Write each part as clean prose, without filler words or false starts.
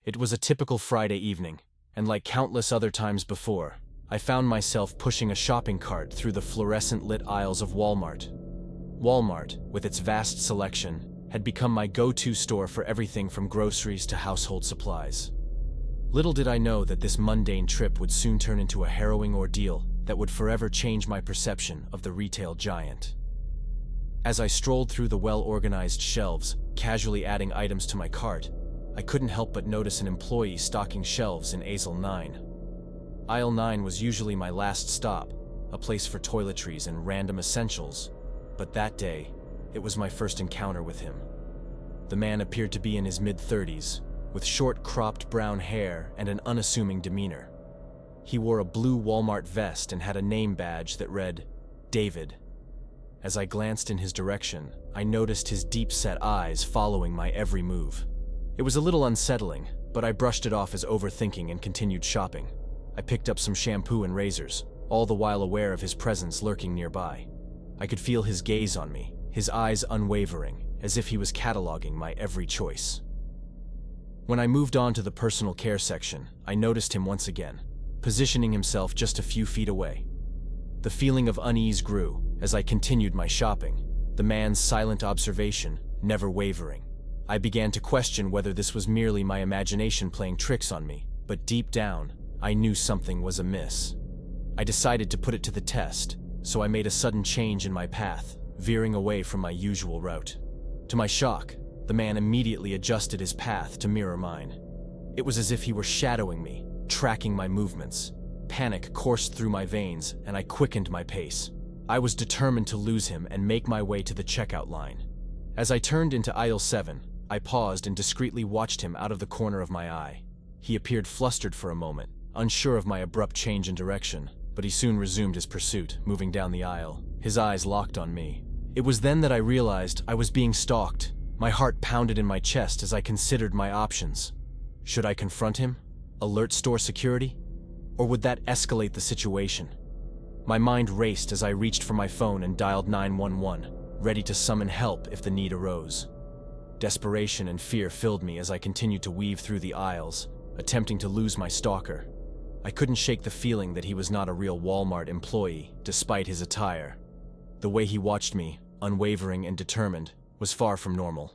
It was a typical Friday evening, and like countless other times before, I found myself pushing a shopping cart through the fluorescent-lit aisles of Walmart. Walmart, with its vast selection, had become my go-to store for everything from groceries to household supplies. Little did I know that this mundane trip would soon turn into a harrowing ordeal that would forever change my perception of the retail giant. As I strolled through the well-organized shelves, casually adding items to my cart, I couldn't help but notice an employee stocking shelves in aisle 9. Aisle 9 was usually my last stop, a place for toiletries and random essentials, but that day, it was my first encounter with him. The man appeared to be in his mid-30s, with short cropped brown hair and an unassuming demeanor. He wore a blue Walmart vest and had a name badge that read, David. As I glanced in his direction, I noticed his deep-set eyes following my every move. It was a little unsettling, but I brushed it off as overthinking and continued shopping. I picked up some shampoo and razors, all the while aware of his presence lurking nearby. I could feel his gaze on me, his eyes unwavering, as if he was cataloging my every choice. When I moved on to the personal care section, I noticed him once again, positioning himself just a few feet away. The feeling of unease grew as I continued my shopping, the man's silent observation never wavering. I began to question whether this was merely my imagination playing tricks on me, but deep down, I knew something was amiss. I decided to put it to the test, so I made a sudden change in my path, veering away from my usual route. To my shock, the man immediately adjusted his path to mirror mine. It was as if he were shadowing me, tracking my movements. Panic coursed through my veins, and I quickened my pace. I was determined to lose him and make my way to the checkout line. As I turned into aisle 7, I paused and discreetly watched him out of the corner of my eye. He appeared flustered for a moment, unsure of my abrupt change in direction, but he soon resumed his pursuit, moving down the aisle, his eyes locked on me. It was then that I realized I was being stalked. My heart pounded in my chest as I considered my options. Should I confront him? Alert store security? Or would that escalate the situation? My mind raced as I reached for my phone and dialed 911, ready to summon help if the need arose. Desperation and fear filled me as I continued to weave through the aisles, attempting to lose my stalker. I couldn't shake the feeling that he was not a real Walmart employee, despite his attire. The way he watched me, unwavering and determined, was far from normal.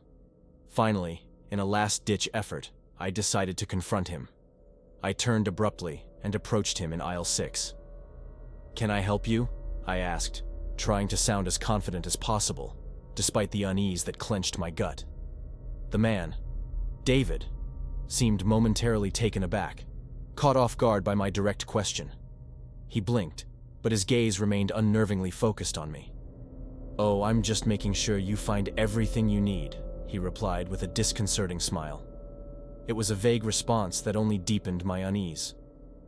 Finally, in a last-ditch effort, I decided to confront him. I turned abruptly and approached him in aisle 6. "Can I help you?" I asked, trying to sound as confident as possible, despite the unease that clenched my gut. The man, David, seemed momentarily taken aback, caught off guard by my direct question. He blinked, but his gaze remained unnervingly focused on me. "Oh, I'm just making sure you find everything you need," he replied with a disconcerting smile. It was a vague response that only deepened my unease.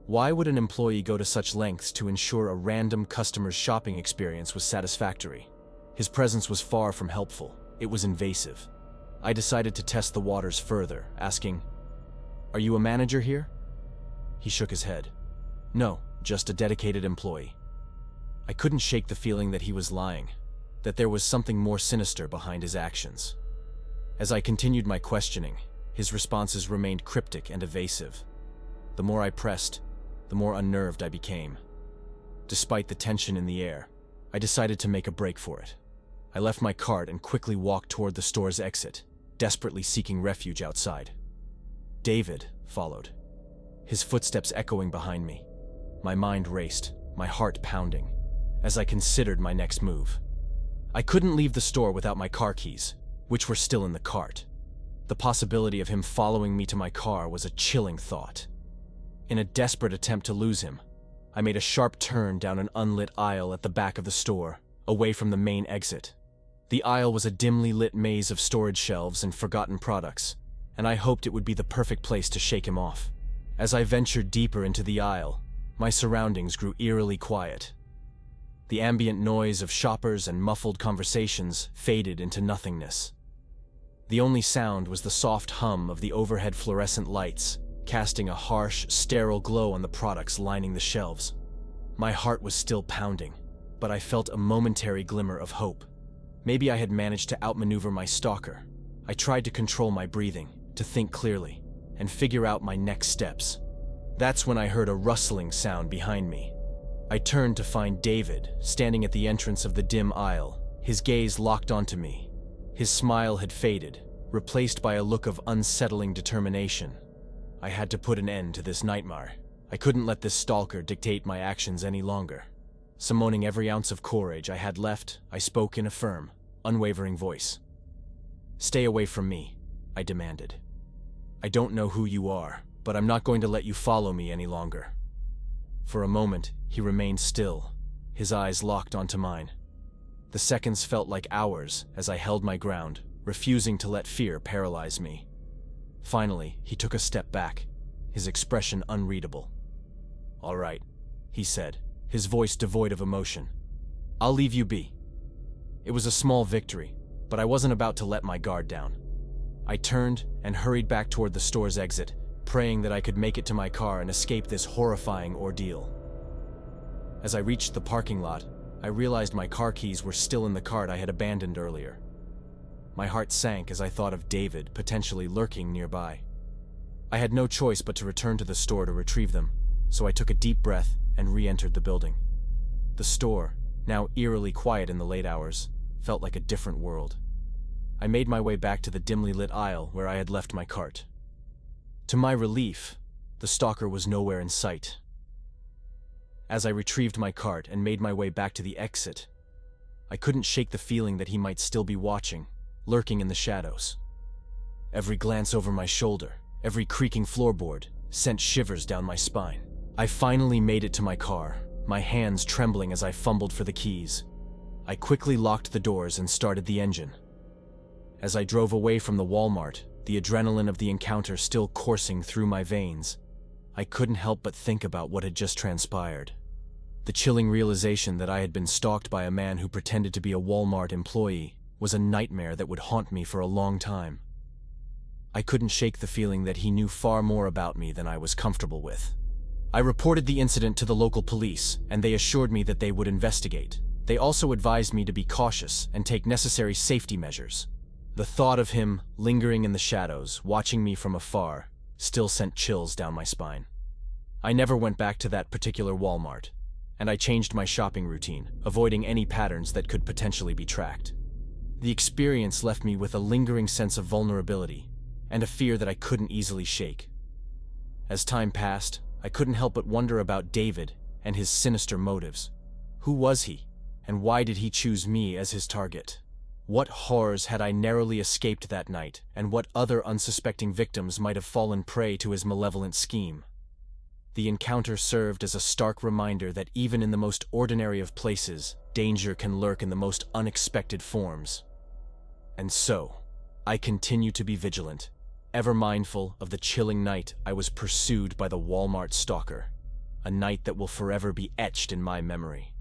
Why would an employee go to such lengths to ensure a random customer's shopping experience was satisfactory? His presence was far from helpful. It was invasive. I decided to test the waters further, asking, "Are you a manager here?" He shook his head. "No, just a dedicated employee." I couldn't shake the feeling that he was lying, that there was something more sinister behind his actions. As I continued my questioning, his responses remained cryptic and evasive. The more I pressed, the more unnerved I became. Despite the tension in the air, I decided to make a break for it. I left my cart and quickly walked toward the store's exit, desperately seeking refuge outside. David followed, his footsteps echoing behind me. My mind raced, my heart pounding, as I considered my next move. I couldn't leave the store without my car keys, which were still in the cart. The possibility of him following me to my car was a chilling thought. In a desperate attempt to lose him, I made a sharp turn down an unlit aisle at the back of the store, away from the main exit. The aisle was a dimly lit maze of storage shelves and forgotten products, and I hoped it would be the perfect place to shake him off. As I ventured deeper into the aisle, my surroundings grew eerily quiet. The ambient noise of shoppers and muffled conversations faded into nothingness. The only sound was the soft hum of the overhead fluorescent lights, casting a harsh, sterile glow on the products lining the shelves. My heart was still pounding, but I felt a momentary glimmer of hope. Maybe I had managed to outmaneuver my stalker. I tried to control my breathing, to think clearly, and figure out my next steps. That's when I heard a rustling sound behind me. I turned to find David standing at the entrance of the dim aisle, his gaze locked onto me. His smile had faded, replaced by a look of unsettling determination. I had to put an end to this nightmare. I couldn't let this stalker dictate my actions any longer. Summoning every ounce of courage I had left, I spoke in a firm, unwavering voice. "Stay away from me," I demanded. "I don't know who you are, but I'm not going to let you follow me any longer." For a moment, he remained still, his eyes locked onto mine. The seconds felt like hours as I held my ground, refusing to let fear paralyze me. Finally, he took a step back, his expression unreadable. "All right," he said, his voice devoid of emotion. "I'll leave you be." It was a small victory, but I wasn't about to let my guard down. I turned and hurried back toward the store's exit, praying that I could make it to my car and escape this horrifying ordeal. As I reached the parking lot, I realized my car keys were still in the cart I had abandoned earlier. My heart sank as I thought of David potentially lurking nearby. I had no choice but to return to the store to retrieve them, so I took a deep breath and re-entered the building. The store, now eerily quiet in the late hours, felt like a different world. I made my way back to the dimly lit aisle where I had left my cart. To my relief, the stalker was nowhere in sight. As I retrieved my cart and made my way back to the exit, I couldn't shake the feeling that he might still be watching, lurking in the shadows. Every glance over my shoulder, every creaking floorboard, sent shivers down my spine. I finally made it to my car, my hands trembling as I fumbled for the keys. I quickly locked the doors and started the engine. As I drove away from the Walmart, the adrenaline of the encounter still coursing through my veins, I couldn't help but think about what had just transpired. The chilling realization that I had been stalked by a man who pretended to be a Walmart employee was a nightmare that would haunt me for a long time. I couldn't shake the feeling that he knew far more about me than I was comfortable with. I reported the incident to the local police, and they assured me that they would investigate. They also advised me to be cautious and take necessary safety measures. The thought of him lingering in the shadows, watching me from afar, still sent chills down my spine. I never went back to that particular Walmart, and I changed my shopping routine, avoiding any patterns that could potentially be tracked. The experience left me with a lingering sense of vulnerability and a fear that I couldn't easily shake. As time passed, I couldn't help but wonder about David and his sinister motives. Who was he, and why did he choose me as his target? What horrors had I narrowly escaped that night, and what other unsuspecting victims might have fallen prey to his malevolent scheme? The encounter served as a stark reminder that even in the most ordinary of places, danger can lurk in the most unexpected forms. And so, I continue to be vigilant, ever mindful of the chilling night I was pursued by the Walmart stalker, a night that will forever be etched in my memory.